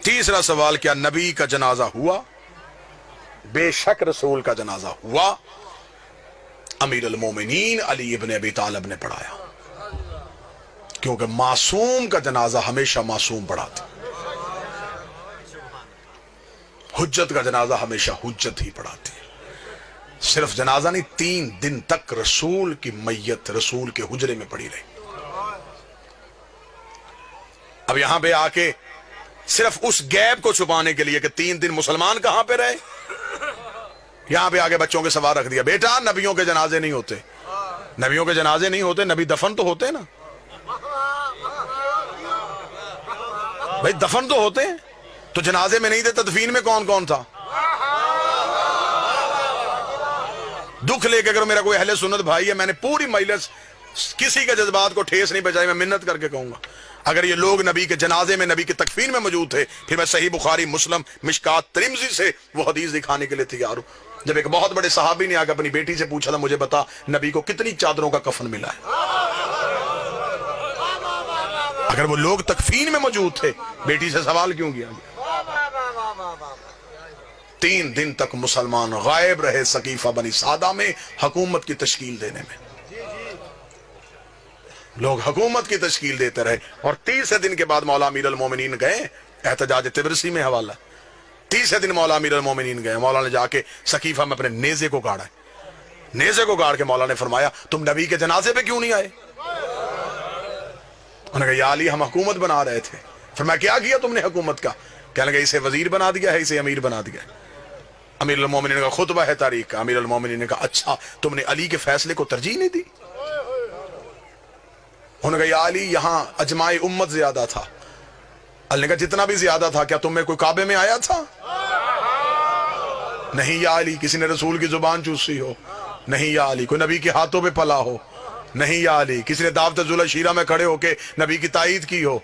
تیسرا سوال، کیا نبی کا جنازہ ہوا؟ بے شک رسول کا جنازہ ہوا، امیر المومنین علی ابن ابی طالب نے پڑھایا، کیونکہ معصوم کا جنازہ ہمیشہ معصوم پڑھاتے، حجت کا جنازہ ہمیشہ حجت ہی پڑھاتے. صرف جنازہ نہیں، 3 دن تک رسول کی میت رسول کے حجرے میں پڑی رہی. اب یہاں پہ آ کے صرف اس گیپ کو چھپانے کے لیے کہ 3 دن مسلمان کہاں پہ رہے، یہاں پہ آگے بچوں کے سوال رکھ دیا، بیٹا نبیوں کے جنازے نہیں ہوتے. نبیوں کے جنازے نہیں ہوتے، نبی دفن تو ہوتے نا بھائی، دفن تو ہوتے ہیں. تو جنازے میں نہیں تھے، تدفین میں کون کون تھا؟ دکھ لے کے اگر میرا کوئی اہل سنت بھائی ہے، میں نے پوری مجلس کسی کے جذبات کو ٹھیس نہیں پہنچائی، میں منت کر کے کہوں گا اگر یہ لوگ نبی کے جنازے میں نبی کے تکفین میں موجود تھے، پھر میں صحیح بخاری مسلم مشکات ترمذی سے وہ حدیث دکھانے کے لیے تیار ہوں. جب ایک بہت بڑے صحابی نے آ کے اپنی بیٹی سے پوچھا تھا، مجھے بتا نبی کو کتنی چادروں کا کفن ملا ہے. اگر وہ لوگ تکفین میں موجود تھے، بیٹی سے سوال کیوں کیا گیا؟ 3 دن تک مسلمان غائب رہے سقیفہ بنی سعدہ میں حکومت کی تشکیل دینے میں. لوگ حکومت کی تشکیل دیتے رہے، اور 30 دن کے بعد مولا امیر المومنین گئے، احتجاج تبرسی میں حوالہ. 30 دن مولا امیر المومنین گئے، مولا نے جا کے سقیفہ میں اپنے نیزے کو گاڑا. نیزے کو گاڑ کے مولا نے فرمایا، تم نبی کے جنازے پہ کیوں نہیں آئے؟ انہوں نے کہا یا علی ہم حکومت بنا رہے تھے. فرمایا کیا کیا تم نے حکومت کا؟ کہنے لگا اسے وزیر بنا دیا ہے، اسے امیر بنا دیا ہے. امیر المومنین کا خطبہ ہے تاریخ کا. امیر المومنین نے کہا اچھا تم نے علی کے فیصلے کو ترجیح نہیں دی؟ انہوں نے کہا یا علی یہاں اجماع امت زیادہ تھا. علی نے کہا جتنا بھی زیادہ تھا کیا تم میں کوئی کعبے میں آیا تھا؟ نہیں یا علی. کسی نے رسول کی زبان چوسی ہو؟ نہیں یا علی. کوئی نبی کے ہاتھوں پہ پلا ہو؟ نہیں یا علی. کسی نے دعوت ذوالعشیرہ میں کھڑے ہو کے نبی کی تائید کی ہو؟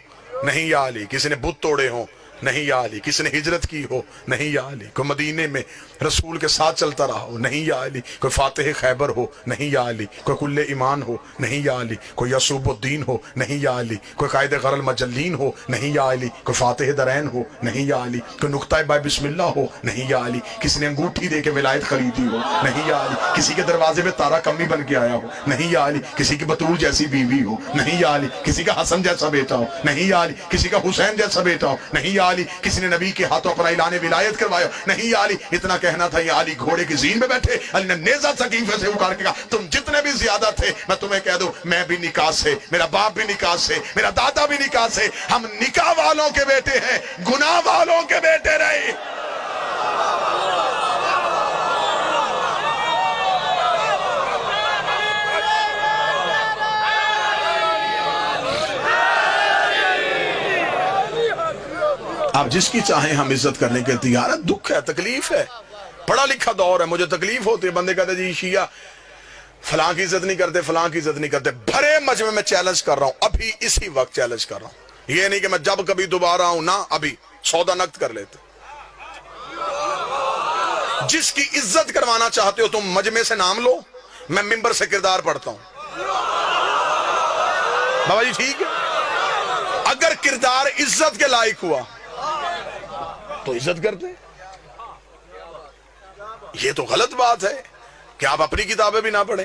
نہیں یا علی. کسی نے بت توڑے ہوں؟ نہیں یا علی. کسی نے ہجرت کی ہو؟ نہیں یا علی. کوئی مدینے میں رسول کے ساتھ چلتا رہا ہو؟ نہیں یا علی. کوئی فاتح خیبر ہو؟ نہیں یا علی. کوئی کل ایمان ہو؟ نہیں یا علی. کوئی یعصوب الدین ہو؟ نہیں یا علی. کوئی قائد غر المجلین ہو؟ نہیں یا علی. کوئی فاتح درین ہو؟ نہیں یا علی. کوئی نقطہ باب بسم اللہ ہو؟ نہیں یا علی. کسی نے انگوٹھی دے کے ولایت خریدی ہو؟ نہیں یا علی. کسی کے دروازے پہ تارا کمی بن کے آیا ہو؟ نہیں یا علی. کسی کی بطول جیسی بیوی ہو؟ نہیں یا علی. کسی کا حسن جیسا بیٹا ہو؟ نہیں یا علی. کسی کا حسین جیسا بیٹا ہو؟ نہیں یا علی. کسی نے نبی کے ہاتھوں پر اعلان ولایت کروایا؟ نہیں یا علی. اتنا کہنا تھا یا علی گھوڑے کی زین میں بیٹھے. علی نے نیزہ سقیفے سے اکھاڑ کے کہا تم جتنے بھی زیادہ تھے میں تمہیں کہہ دوں میں بھی نکاح سے، میرا باپ بھی نکاح سے، میرا دادا بھی نکاح سے، ہم نکاح والوں کے بیٹے ہیں، گناہ والوں کے بیٹے رہے. آپ جس کی چاہیں ہم عزت کرنے کے تیار ہے. دکھ ہے، تکلیف ہے، پڑھا لکھا دور ہے، مجھے تکلیف ہوتی ہے. بندے کہتے جی شیعہ فلاں کی عزت نہیں کرتے، فلاں کی عزت نہیں کرتے. بھرے مجمع میں چیلنج کر رہا ہوں، ابھی اسی وقت چیلنج کر رہا ہوں. یہ نہیں کہ میں جب کبھی دوبارہ ہوں، نہ ابھی سودا نقد کر لیتے. جس کی عزت کروانا چاہتے ہو تم مجمع سے نام لو، میں ممبر سے کردار پڑھتا ہوں. بابا جی ٹھیک ہے، اگر کردار عزت کے لائق ہوا تو عزت کرتے. یہ تو غلط بات ہے کہ آپ اپنی کتابیں بھی نہ پڑھیں.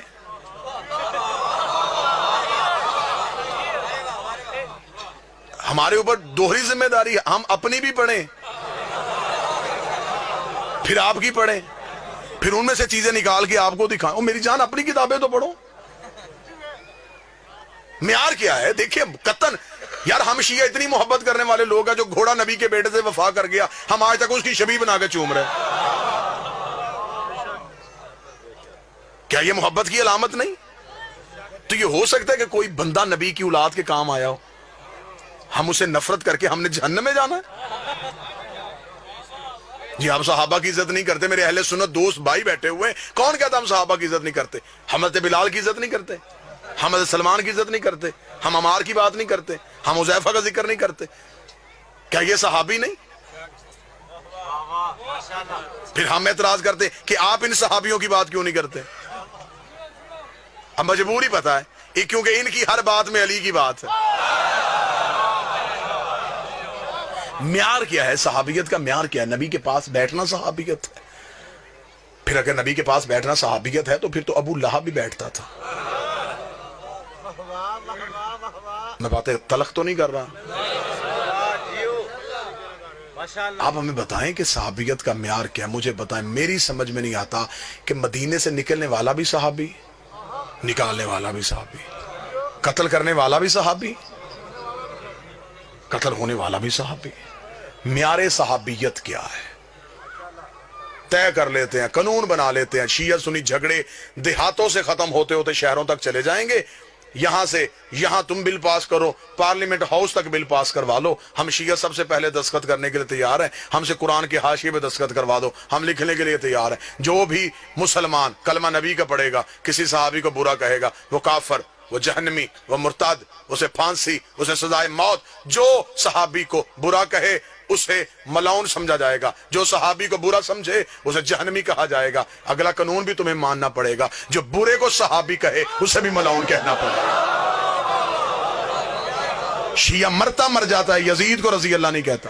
ہمارے اوپر دوہری ذمہ داری ہے، ہم اپنی بھی پڑھیں پھر آپ کی پڑھیں، پھر ان میں سے چیزیں نکال کے آپ کو دکھائیں. میری جان اپنی کتابیں تو پڑھو. معیار کیا ہے؟ دیکھیں قطن یار ہم شیعہ اتنی محبت کرنے والے لوگ ہیں، جو گھوڑا نبی کے بیٹے سے وفا کر گیا ہم آج تک اس کی شبیہ بنا کے چوم رہے. کیا یہ محبت کی علامت نہیں؟ تو یہ ہو سکتا ہے کہ کوئی بندہ نبی کی اولاد کے کام آیا ہو، ہم اسے نفرت کر کے ہم نے جہنم میں جانا ہے؟ جی آپ صحابہ کی عزت نہیں کرتے. میرے اہل سنت دوست بھائی بیٹھے ہوئے ہیں، کون کہتا ہم صحابہ کی عزت نہیں کرتے؟ حضرت بلال کی عزت نہیں کرتے، ہم حضرت سلمان کی عزت نہیں کرتے، ہم عمار کی بات نہیں کرتے، ہم حذیفہ کا ذکر نہیں کرتے. کیا یہ صحابی نہیں؟ پھر ہم اعتراض کرتے کہ آپ ان صحابیوں کی بات کیوں نہیں کرتے. اب مجبوری پتا ہے کیونکہ ان کی ہر بات میں علی کی بات ہے. معیار کیا ہے صحابیت کا؟ معیار کیا ہے؟ نبی کے پاس بیٹھنا صحابیت ہے. پھر اگر نبی کے پاس بیٹھنا صحابیت ہے تو پھر تو ابو لہب بھی بیٹھتا تھا. میں باتیں تلخ تو نہیں کر رہا. آپ ہمیں بتائیں کہ صحابیت کا معیار کیا ہے؟ مجھے بتائیں. میری سمجھ میں نہیں آتا کہ مدینے سے نکلنے والا بھی صحابی، نکالنے والا بھی صحابی، قتل کرنے والا بھی صحابی، قتل ہونے والا بھی صحابی. معیار صحابیت کیا ہے؟ طے کر لیتے ہیں، قانون بنا لیتے ہیں. شیعہ سنی جھگڑے دیہاتوں سے ختم ہوتے ہوتے شہروں تک چلے جائیں گے. یہاں سے یہاں تم بل پاس کرو، پارلیمنٹ ہاؤس تک بل پاس کروا لو. ہم شیعہ سب سے پہلے دستخط کرنے کے لیے تیار ہیں. ہم سے قرآن کے حاشیے پہ دستخط کروا دو، ہم لکھنے کے لیے تیار ہیں. جو بھی مسلمان کلمہ نبی کا پڑھے گا، کسی صحابی کو برا کہے گا، وہ کافر، وہ جہنمی، وہ مرتد، اسے پھانسی، اسے سزائے موت. جو صحابی کو برا کہے اسے ملعون سمجھا جائے گا، جو صحابی کو برا سمجھے اسے جہنمی کہا جائے گا. اگلا قانون بھی تمہیں ماننا پڑے گا، جو برے کو صحابی کہے اسے بھی ملعون کہنا پڑے گا. شیعہ مرتا مر جاتا ہے، یزید کو رضی اللہ نہیں کہتا.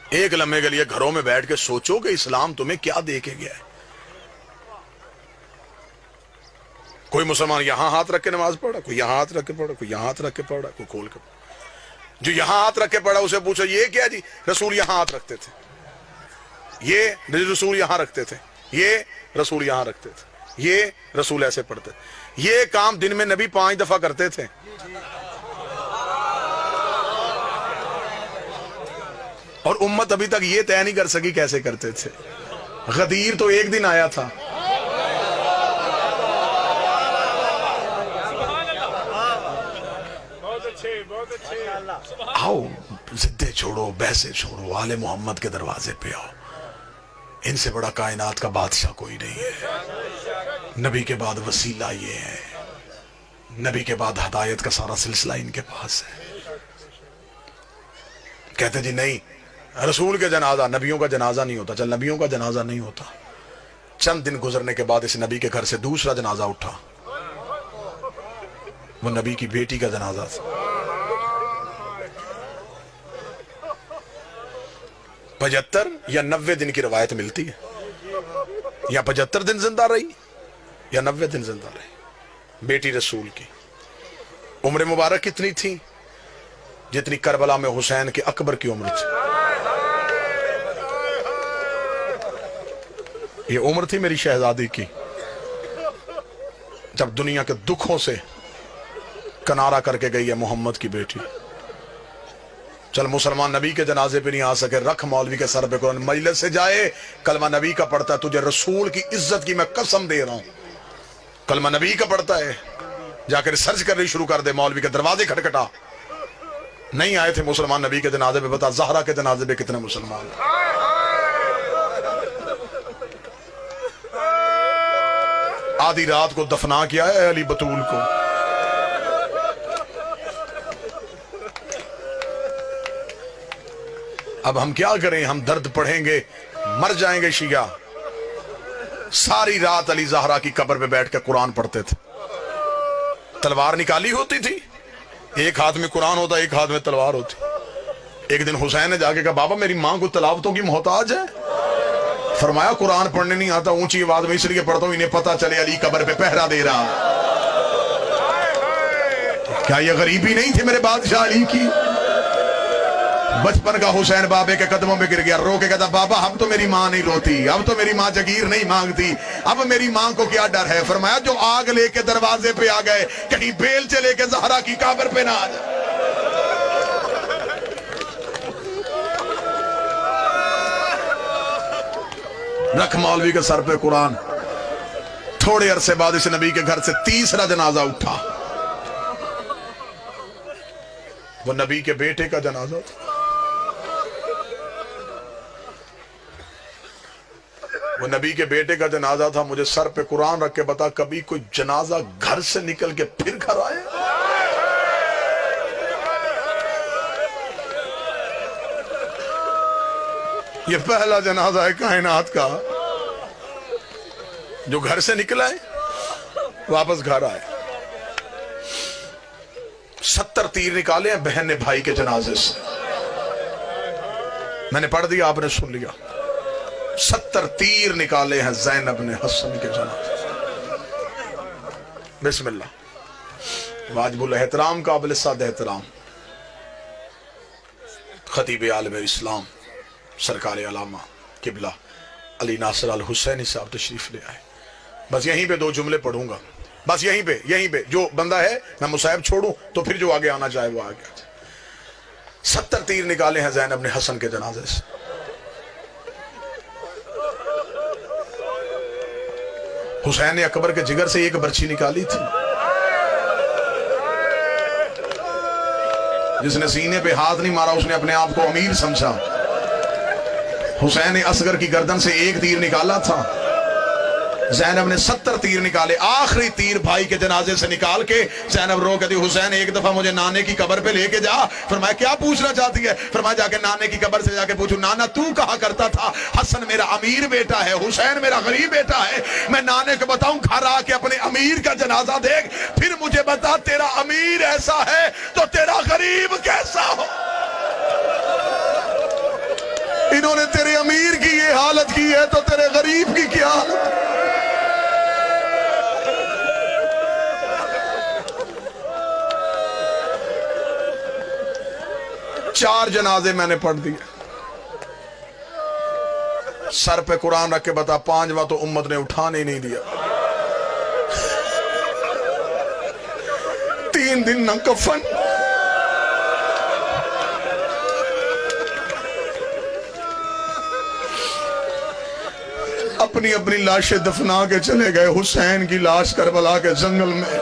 ایک لمحے کے لیے گھروں میں بیٹھ کے سوچو کہ اسلام تمہیں کیا دے کے گیا ہے. کوئی مسلمان یہاں ہاتھ رکھ کے نماز پڑھا، کوئی یہاں ہاتھ رکھ کے پڑھا، کوئی یہاں ہاتھ رکھ کے پڑھا، کوئی کھول کے پڑھا. جو یہاں ہاتھ رکھ کے پڑھا اسے پوچھو یہ کیا جی؟ رسول یہاں ہاتھ رکھتے تھے، یہ رسول یہاں رکھتے تھے، یہ رسول یہاں رکھتے تھے، یہ رسول ایسے پڑھتے تھے. یہ کام دن میں نبی 5 دفعہ کرتے تھے. اور امت ابھی تک یہ طے نہیں کر سکی کیسے کرتے تھے. غدیر تو ایک دن آیا تھا. آؤ ضدیں چھوڑو، بحثیں چھوڑو، آل محمد کے دروازے پہ آؤ. ان سے بڑا کائنات کا بادشاہ کوئی نہیں ہے. نبی کے بعد وسیلہ یہ ہے، نبی کے بعد ہدایت کا سارا سلسلہ ان کے پاس ہے. کہتے جی نہیں، رسول کے جنازہ، نبیوں کا جنازہ نہیں ہوتا. چل نبیوں کا جنازہ نہیں ہوتا. چند دن گزرنے کے بعد اس نبی کے گھر سے دوسرا جنازہ اٹھا. وہ نبی کی بیٹی کا جنازہ تھا. 75 یا 90 دن کی روایت ملتی ہے. یا 75 دن زندہ رہی یا 90 دن زندہ رہی. بیٹی رسول کی عمر مبارک کتنی تھی؟ جتنی کربلا میں حسین کے اکبر کی عمر تھی. یہ عمر تھی میری شہزادی کی جب دنیا کے دکھوں سے کنارہ کر کے گئی ہے محمد کی بیٹی. چل مسلمان نبی کے جنازے پہ نہیں آ سکے، رکھ مولوی کے سر پہ قرآن. مجلس سے جائے کلمہ نبی کا پڑھتا ہے، تجھے رسول کی عزت کی میں قسم دے رہا ہوں. کلمہ نبی کا پڑھتا ہے، جا کے ریسرچ کرنی شروع کر دے. مولوی کے دروازے کھٹکھٹا. نہیں آئے تھے مسلمان نبی کے جنازے پہ. بتا زہرا کے جنازے پہ کتنے مسلمان. آدھی رات کو دفنا کیا ہے علی بطول کو. اب ہم کیا کریں؟ ہم درد پڑھیں گے، مر جائیں گے. شیعہ ساری رات علی زہرا کی قبر پہ بیٹھ کے قرآن پڑھتے تھے. تلوار نکالی ہوتی تھی، ایک ہاتھ میں قرآن ہوتا، ایک ہاتھ میں تلوار ہوتی. ایک دن حسین نے جا کے کہا بابا میری ماں کو تلاوتوں کی محتاج ہے. فرمایا قرآن پڑھنے نہیں آتا، اونچی آواز میں اس لیے پڑھتا ہوں انہیں پتہ چلے علی قبر پہ پہرا دے رہا. کیا یہ غریبی نہیں تھی میرے بادشاہ علی کی؟ بچپن کا حسین بابے کے قدموں پہ گر گیا، رو کے کہتا بابا اب تو میری ماں نہیں روتی، اب تو میری ماں جگیر نہیں مانگتی، اب میری ماں کو کیا ڈر ہے. فرمایا جو آگ لے کے دروازے پہ آ گئے، کہیں بیل چلے کے زہرا کی قبر پہ نہ آ جائے. رکھ مولوی کے سر پہ قرآن. تھوڑے عرصے بعد اس نبی کے گھر سے تیسرا جنازہ اٹھا. وہ نبی کے بیٹے کا جنازہ تھا. وہ نبی کے بیٹے کا جنازہ تھا. مجھے سر پہ قرآن رکھ کے بتا کبھی کوئی جنازہ گھر سے نکل کے پھر گھر آئے؟ یہ پہلا جنازہ ہے کائنات کا جو گھر سے نکلا ہے واپس گھر آئے. 70 تیر نکالے ہیں بہن نے بھائی کے جنازے سے. میں نے پڑھ دیا، آپ نے سن لیا. 70 تیر نکالے ہیں زینب نے حسن کے جنازے سے. بسم اللہ. واجب الاحترام، قابل صد احترام خطیب عالم اسلام سرکار علامہ قبلہ علی ناصر الحسینی صاحب تشریف لے آئے. بس یہیں پہ 2 جملے پڑھوں گا، بس یہیں پہ جو بندہ ہے میں مصاحب چھوڑوں تو پھر جو آگے آنا چاہے وہ آگے آ جائے. 70 تیر نکالے ہیں زینب نے حسن کے جنازے سے. حسین نے اکبر کے جگر سے ایک برچھی نکالی تھی. جس نے سینے پہ ہاتھ نہیں مارا اس نے اپنے آپ کو امیر سمجھا. حسین نے اصغر کی گردن سے ایک تیر نکالا تھا، زینب نے 70 تیر نکالے. آخری تیر بھائی کے جنازے سے نکال کے زینب رو کہتی حسین ایک دفعہ مجھے نانے کی قبر پہ لے کے جا. فرمایا کیا پوچھنا چاہتی ہے؟ فرمایا جا کے نانے کی قبر سے جا کے پوچھو نانا تو کہا کرتا تھا حسن میرا امیر بیٹا ہے، حسین میرا غریب بیٹا ہے. میں نانے کو بتاؤں گھر آ کے اپنے امیر کا جنازہ دیکھ، پھر مجھے بتا تیرا امیر ایسا ہے تو تیرا غریب کیسا ہو. انہوں نے تیرے امیر کی یہ حالت کی ہے تو تیرے غریب کی کیا حالت. 4 جنازے میں نے پڑھ دیے. سر پہ قرآن رکھ کے بتا 5واں تو امت نے اٹھانے ہی نہیں دیا. 3 دن نہ کفن، اپنی اپنی لاشیں دفنا کے چلے گئے. حسین کی لاش کربلا کے جنگل میں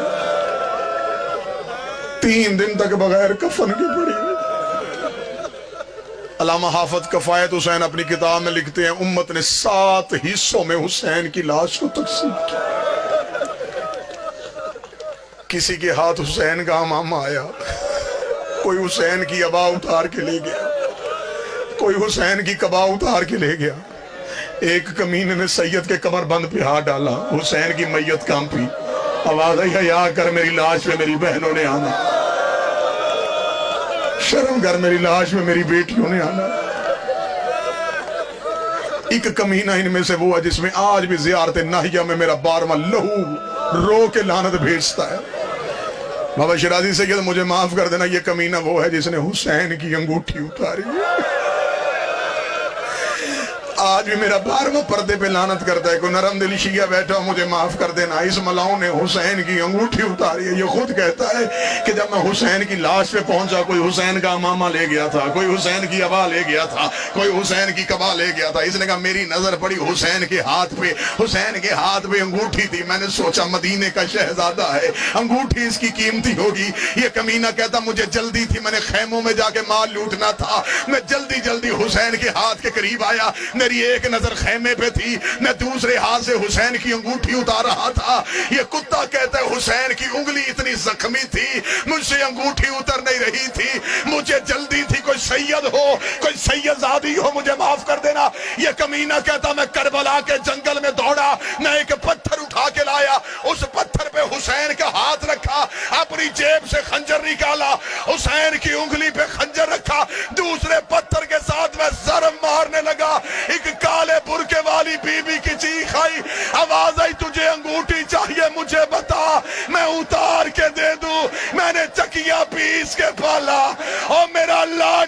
3 دن تک بغیر کفن کے پڑی. علامہ حافظ کفایت حسین اپنی کتاب میں لکھتے ہیں امت نے 7 حصوں میں حسین کی لاش کو تقسیم کیا. کسی کے ہاتھ حسین کا امامہ آیا، کوئی حسین کی عبا اتار کے لے گیا، کوئی حسین کی قبا اتار کے لے گیا. ایک کمینے نے سید کے کمر بند پہ ہاتھ ڈالا، حسین کی میت کانپی. آواز آئی حیا کر میری لاش پہ میری بہنوں نے آنا، شرم کر میری لاش میں میری بیٹیوں نے آنا. ایک کمینہ ان میں سے وہ ہے جس میں آج بھی زیارت ناہیہ میں میرا 12واں لہو رو کے لعنت بھیجتا ہے. بابا شرازی سید مجھے معاف کر دینا، یہ کمینہ وہ ہے جس نے حسین کی انگوٹھی اتاری. آج بھی میرا 12واں پردے پہ لعنت کرتا ہے. کوئی نرم دل شیعہ بیٹھا مجھے معاف کر دینا، اس ملاؤں نے حسین کی انگوٹھی اتاری ہے. یہ خود کہتا ہے کہ جب میں حسین کی لاش پہ پہنچا کوئی حسین کا امامہ لے گیا تھا، کوئی حسین کی عبا لے گیا تھا، کوئی حسین کی قبا لے گیا تھا. اس نے کہا میری نظر پڑی حسین کے ہاتھ پہ، حسین کے ہاتھ پہ انگوٹھی تھی. میں نے سوچا مدینے کا شہزادہ ہے، انگوٹھی اس کی قیمتی ہوگی. یہ کمینہ کہتا مجھے جلدی تھی، میں نے خیموں میں جا کے مال لوٹنا تھا. میں جلدی حسین کے ہاتھ کے قریب آیا، میری ایک نظر خیمے پہ تھی، میں دوسرے ہاتھ سے حسین کی انگوٹھی اتار رہا تھا. یہ کتا کہتا ہے حسین کی انگلی اتنی زخمی تھی مجھ سے انگوٹھی اتر نہیں رہی تھی. مجھے جلدی تھی، کوئی سید ہو، کوئی سید زادی ہو مجھے معاف کر دینا. یہ کمینہ کہتا میں کربلا کے جنگل میں دوڑا، میں ایک پتھر اٹھا کے لایا، اس پتھر پہ حسین کا ہاتھ رکھا، اپنی جیب سے خنجر نکالا، حسین کی انگلی پہ خنجر رکھا، دوسرے پتھر کے ساتھ میں ضرب مارنے لگا. ایک کالے برکے والی بی بی کی چیخ آئی، آواز آئی تجھے انگوٹھی چاہیے مجھے بتا میں اتار کے دے دوں. میں نے چکیاں پیس کے پالا اور میرا اللہ